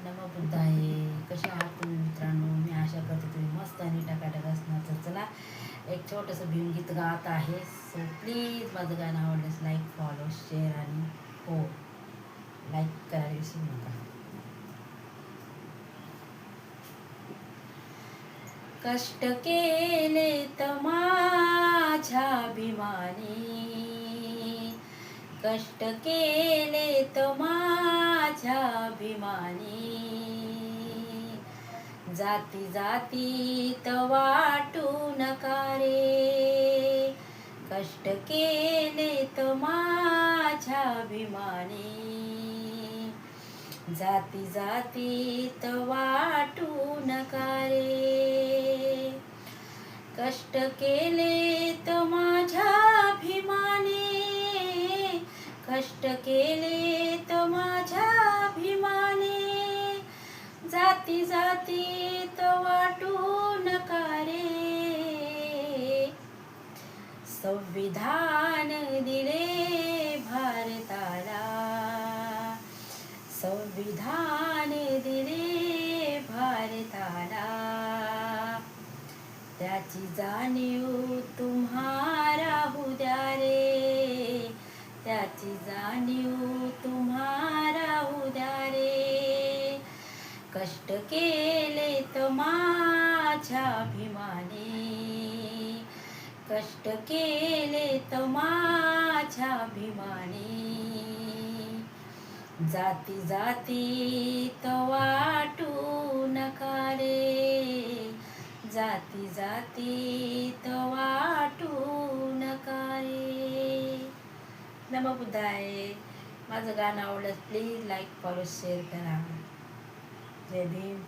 नमो बुद्धाय. कशा आहात तुम्ही मित्रांनो? मी आशा करते तुम्ही मस्त आणि टकाटक असणार. तर चला एक छोटंसं भीमगीत गात आहे. सो प्लीज माझं गाणं आवडल्यास लाईक फॉलो शेअर आणि हो लाईक करायला विसरू नका. कष्ट केले तर माझ्या भीमाने, कष्ट केले तर माझ्या भीमाने, जाती जातीत वाटू नका रे. कष्ट केले तर माझ्या भीमाने, जाती जातीत वाटू नका रे. कष्ट केले तर माझ्या भीमाने, कष्ट केले तर माझ्या भीमाने, जाती जातीत वाटू नका रे. संविधान दिले भारताला, संविधान दिले भारताला, त्याची जाणीव तुम्हाला राहू द्या रे. त्याची जाणीव तुम्हाला राहू द्या रे. कष्ट केले तर माझ्या भीमाने, कष्ट केले तर माझ्या भीमाने, जाती जातीत वाटू नका रे. जाती जातीत वाटू नका रे. नमो बुद्धाय. माझं गाणं आवडलं प्लीज लाईक फॉलो शेअर करा. जय भीम.